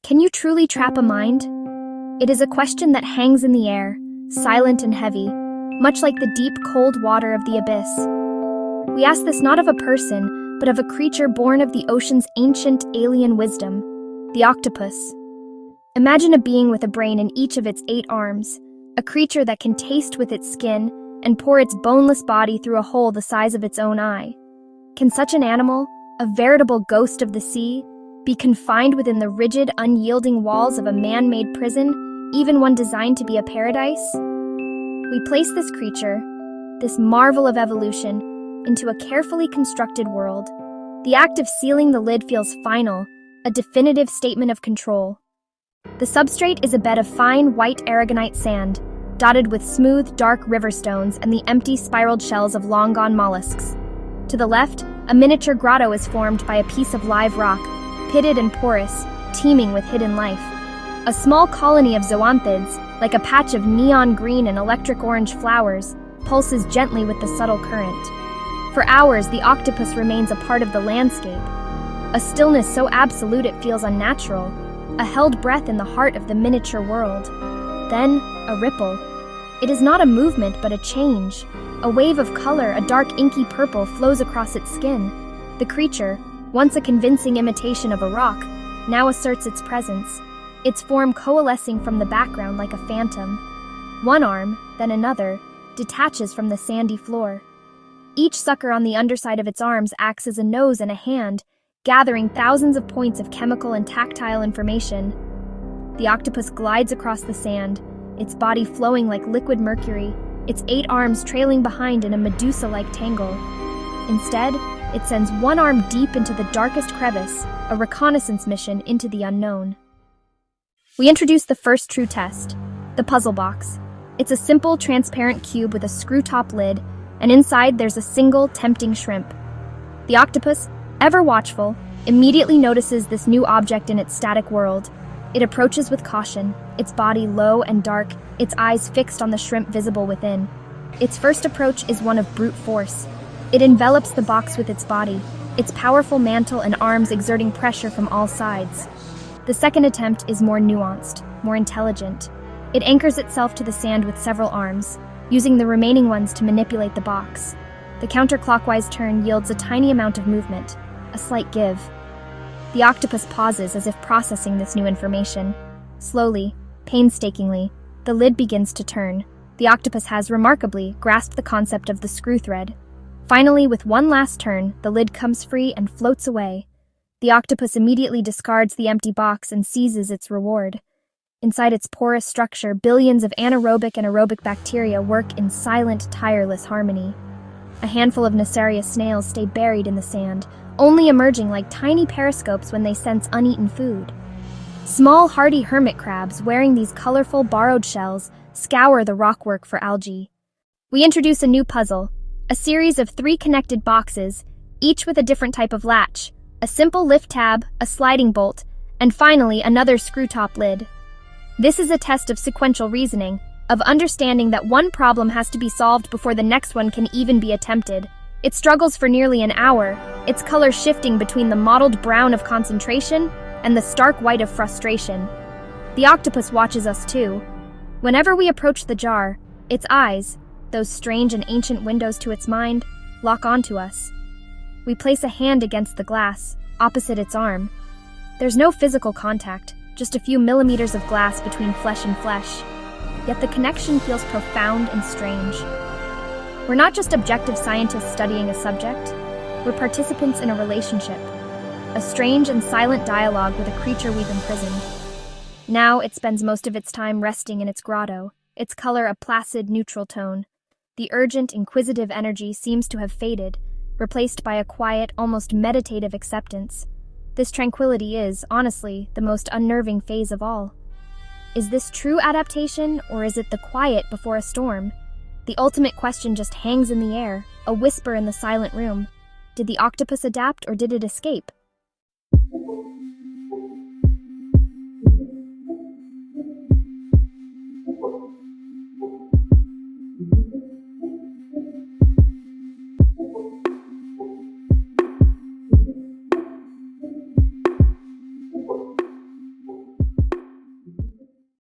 Can you truly trap a mind? It is a question that hangs in the air, silent and heavy, much like the deep, cold water of the abyss. We ask this not of a person, but of a creature born of the ocean's ancient alien wisdom, the octopus. Imagine a being with a brain in each of its 8 arms, a creature that can taste with its skin and pour its boneless body through a hole the size of its own eye. Can such an animal, a veritable ghost of the sea, be confined within the rigid, unyielding walls of a man-made prison, even one designed to be a paradise? We place this creature, this marvel of evolution, into a carefully constructed world. The act of sealing the lid feels final, a definitive statement of control. The substrate is a bed of fine, white aragonite sand, dotted with smooth, dark river stones and the empty, spiraled shells of long-gone mollusks. To the left, a miniature grotto is formed by a piece of live rock, pitted and porous, teeming with hidden life. A small colony of zoanthids, like a patch of neon green and electric orange flowers, pulses gently with the subtle current. For hours, the octopus remains a part of the landscape. A stillness so absolute it feels unnatural, a held breath in the heart of the miniature world. Then, a ripple. It is not a movement, but a change. A wave of color, a dark inky purple, flows across its skin. The creature, once a convincing imitation of a rock, now asserts its presence, its form coalescing from the background like a phantom. One arm, then another, detaches from the sandy floor. Each sucker on the underside of its arms acts as a nose and a hand, gathering thousands of points of chemical and tactile information. The octopus glides across the sand, its body flowing like liquid mercury, its 8 arms trailing behind in a Medusa-like tangle. Instead, it sends one arm deep into the darkest crevice, a reconnaissance mission into the unknown. We introduce the first true test, the puzzle box. It's a simple, transparent cube with a screw-top lid, and inside there's a single, tempting shrimp. The octopus, ever watchful, immediately notices this new object in its static world. It approaches with caution, its body low and dark, its eyes fixed on the shrimp visible within. Its first approach is one of brute force. It envelops the box with its body, its powerful mantle and arms exerting pressure from all sides. The second attempt is more nuanced, more intelligent. It anchors itself to the sand with several arms, using the remaining ones to manipulate the box. The counterclockwise turn yields a tiny amount of movement, a slight give. The octopus pauses as if processing this new information. Slowly, painstakingly, the lid begins to turn. The octopus has remarkably grasped the concept of the screw thread. Finally, with one last turn, the lid comes free and floats away. The octopus immediately discards the empty box and seizes its reward. Inside its porous structure, billions of anaerobic and aerobic bacteria work in silent, tireless harmony. A handful of nacerious snails stay buried in the sand, only emerging like tiny periscopes when they sense uneaten food. Small, hardy hermit crabs, wearing these colorful, borrowed shells, scour the rockwork for algae. We introduce a new puzzle, a series of 3 connected boxes, each with a different type of latch, a simple lift tab, a sliding bolt, and finally another screw-top lid. This is a test of sequential reasoning, of understanding that one problem has to be solved before the next one can even be attempted. It struggles for nearly an hour, its color shifting between the mottled brown of concentration and the stark white of frustration. The octopus watches us too. Whenever we approach the jar, its eyes, those strange and ancient windows to its mind, lock onto us. We place a hand against the glass, opposite its arm. There's no physical contact, just a few millimeters of glass between flesh and flesh. Yet the connection feels profound and strange. We're not just objective scientists studying a subject, we're participants in a relationship, a strange and silent dialogue with a creature we've imprisoned. Now it spends most of its time resting in its grotto, its color a placid, neutral tone. The urgent, inquisitive energy seems to have faded, replaced by a quiet, almost meditative acceptance. This tranquility is, honestly, the most unnerving phase of all. Is this true adaptation, or is it the quiet before a storm? The ultimate question just hangs in the air, a whisper in the silent room. Did the octopus adapt, or did it escape?